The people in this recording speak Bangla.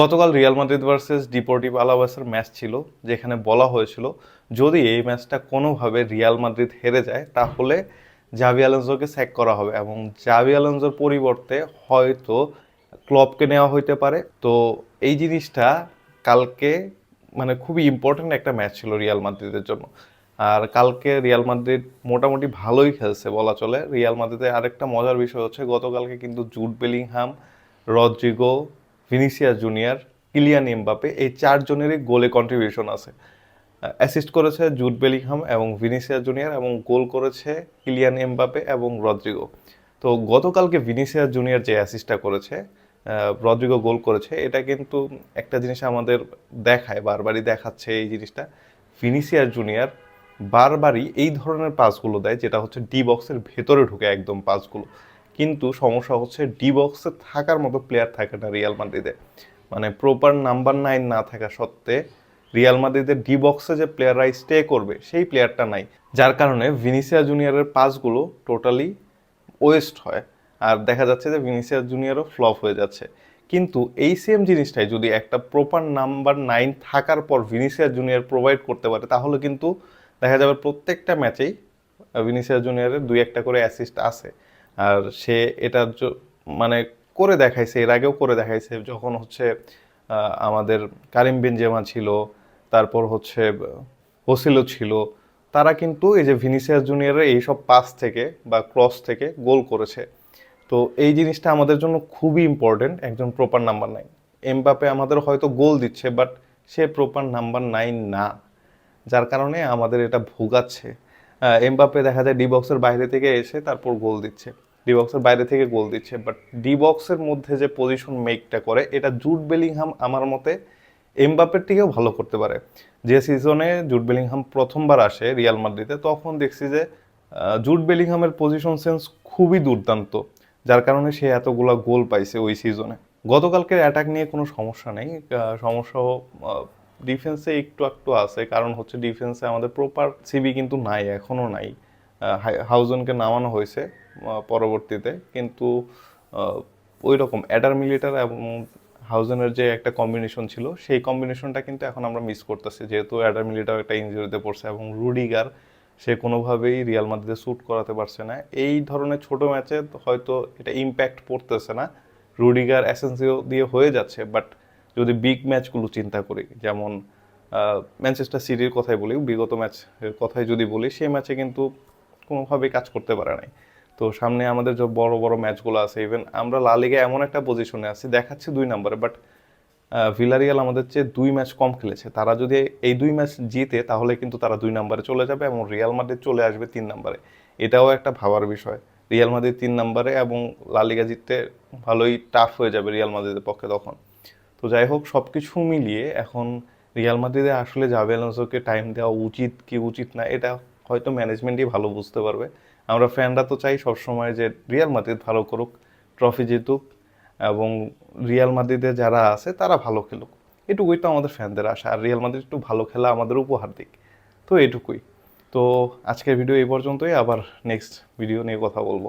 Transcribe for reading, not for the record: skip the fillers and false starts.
গতকাল রিয়াল মাদ্রিদ ভার্সেস ডিপোর্টিভ আলাভেসের ম্যাচ ছিল, যেখানে বলা হয়েছিল যদি এই ম্যাচটা কোনোভাবে রিয়াল মাদ্রিদ হেরে যায় তাহলে জাভি আলোনসোকে স্যাক করা হবে এবং জাভি আলোনসোর পরিবর্তে হয়তো ক্লপকে নেওয়া হইতে পারে। তো এই জিনিসটা কালকে মানে খুবই ইম্পর্ট্যান্ট একটা ম্যাচ ছিল রিয়াল মাদ্রিদের জন্য। আর কালকে রিয়াল মাদ্রিদ মোটামুটি ভালোই খেলছে বলা চলে। রিয়াল মাদ্রিদের আরেকটা মজার বিষয় হচ্ছে গতকালকে কিন্তু Jude Bellingham, Rodrigo, Vinicius Junior, Kylian Mbappe এই চারজনেরই গোলে কন্ট্রিবিউশন আছে। অ্যাসিস্ট করেছে জুড বেলিংহাম এবং ভিনিসিয়াস জুনিয়র এবং গোল করেছে কিলিয়ান এমবাপে এবং রদ্রিগো। তো গতকালকে ভিনিসিয়াস জুনিয়র যে অ্যাসিস্টটা করেছে, রদ্রিগো গোল করেছে, এটা কিন্তু একটা জিনিস আমাদের দেখায়, বারবারই দেখাচ্ছে এই জিনিসটা। ভিনিসিয়াস জুনিয়র বারবারই এই ধরনের পাসগুলো দেয়, যেটা হচ্ছে ডি বক্সের ভেতরে ঢুকে একদম পাসগুলো। কিন্তু সমস্যা হচ্ছে ডি বক্সে থাকার মতো প্লেয়ার থাকে না রিয়াল মাদ্রিদে। মানে প্রপার নাম্বার 9 না থাকা সত্ত্বে রিয়াল মাদ্রিদের ডি বক্সে যে প্লেয়াররা স্টে করবে সেই প্লেয়ারটা নাই, যার কারণে ভিনিসিয়াস জুনিয়রের পাসগুলো টোটালি ওয়েস্ট হয়। আর দেখা যাচ্ছে যে ভিনিসিয়াস জুনিয়রও ফ্লপ হয়ে যাচ্ছে। কিন্তু এই সেম জিনিসটাই যদি একটা প্রপার নাম্বার 9 থাকার পর ভিনিসিয়াস জুনিয়র প্রোভাইড করতে পারে তাহলে কিন্তু দেখা যাবে প্রত্যেকটা ম্যাচেই ভিনিসিয়াস জুনিয়রের 2-1 করে অ্যাসিস্ট আছে। আর সে এটা মানে করে দেখাইছে, এর আগেও করে দেখাইছে, যখন হচ্ছে আমাদের কারিম বেনজেমা ছিল, তারপর হচ্ছে হোসেলো ছিল, তারা কিন্তু এই যে ভিনিসিয়াস জুনিয়রের এইসব পাস থেকে বা ক্রস থেকে গোল করেছে। তো এই জিনিসটা আমাদের জন্য খুবই ইম্পর্টেন্ট, একজন প্রপার নাম্বার 9। এমবাপে আমাদের হয়তো গোল দিচ্ছে, বাট সে প্রপার নাম্বার 9 না, যার কারণে আমাদের এটা ভোগাচ্ছে। এমবাপে দেখা যায় ডি বক্সের বাইরে থেকে এসে তারপর গোল দিচ্ছে, ডি বক্সের বাইরে থেকে গোল দিচ্ছে, বাট ডি বক্সের মধ্যে যে পজিশন মেকটা করে এটা জুড বেলিংহাম আমার মতে এমবাপের থেকেও ভালো করতে পারে। যে সিজনে জুড বেলিংহাম প্রথমবার আসে রিয়াল মাদ্রিদে তখন দেখছি যে জুড বেলিংহামের পজিশন সেন্স খুবই দুর্দান্ত, যার কারণে সে এতগুলা গোল পাইছে ওই সিজনে। গতকালকের অ্যাটাক নিয়ে কোনো সমস্যা নেই, সমস্যা ডিফেন্সে একটু একটু আছে, কারণ হচ্ছে ডিফেন্সে আমাদের প্রপার সিবি কিন্তু নাই, এখনও নাই। হাউজনকে নামানো হয়েছে পরবর্তীতে, কিন্তু ওই রকম অ্যাডার মিলিটার এবং হাউজেনের যে একটা কম্বিনেশন ছিল সেই কম্বিনেশনটা কিন্তু এখন আমরা মিস করতেছি, যেহেতু অ্যাডার মিলিটার একটা ইনজুরিতে পড়ছে এবং রুডিগার সে কোনোভাবেই রিয়াল মাদ্রিদে শ্যুট করাতে পারছে না। এই ধরনের ছোট ম্যাচে হয়তো এটা ইম্প্যাক্ট পড়তেছে না, রুডিগার অ্যাসেন্সিও দিয়ে হয়ে যাচ্ছে, বাট যদি বিগ ম্যাচগুলো চিন্তা করি, যেমন ম্যানচেস্টার সিটির কথাই বলি, বিগত ম্যাচের কথাই যদি বলি, সেই ম্যাচে কিন্তু কোনোভাবেই কাজ করতে পারে নাই। তো সামনে আমাদের যে বড় বড় ম্যাচগুলো আছে, ইভেন আমরা লা লিগে এমন একটা পজিশনে আছি, দেখাচ্ছে 2 নম্বরে, বাট ভিলারিয়াল আমাদের চেয়ে 2 ম্যাচ কম খেলেছে। তারা যদি এই 2 ম্যাচ জিতে তাহলে কিন্তু তারা 2 নম্বরে চলে যাবে এবং রিয়াল মাদ্রিদ চলে আসবে 3 নম্বরে। এটাও একটা ভাবার বিষয়, রিয়াল মাদ্রিদ 3 নম্বরে এবং লা লিগা জিততে ভালোই টাফ হয়ে যাবে রিয়াল মাদ্রিদের পক্ষে তখন। তো যাই হোক, সব কিছু মিলিয়ে এখন রিয়াল মাদ্রিদে আসলে জাভি আলোনসোকে টাইম দেওয়া উচিত কি উচিত না এটা হয়তো ম্যানেজমেন্টই ভালো বুঝতে পারবে। আমরা ফ্যানরা তো চাই সবসময় যে রিয়াল মাদ্রিদ ভালো করুক, ট্রফি জিতুক এবং রিয়াল মাদ্রিদে যারা আছে তারা ভালো খেলুক, এটুকুই তো আমাদের ফ্যানদের আশা। আর রিয়াল মাদ্রিদ একটু ভালো খেলা আমাদের উপহার দিক, তো এটুকুই। তো আজকের ভিডিও এই পর্যন্তই, আবার নেক্সট ভিডিও নিয়ে কথা বলবো।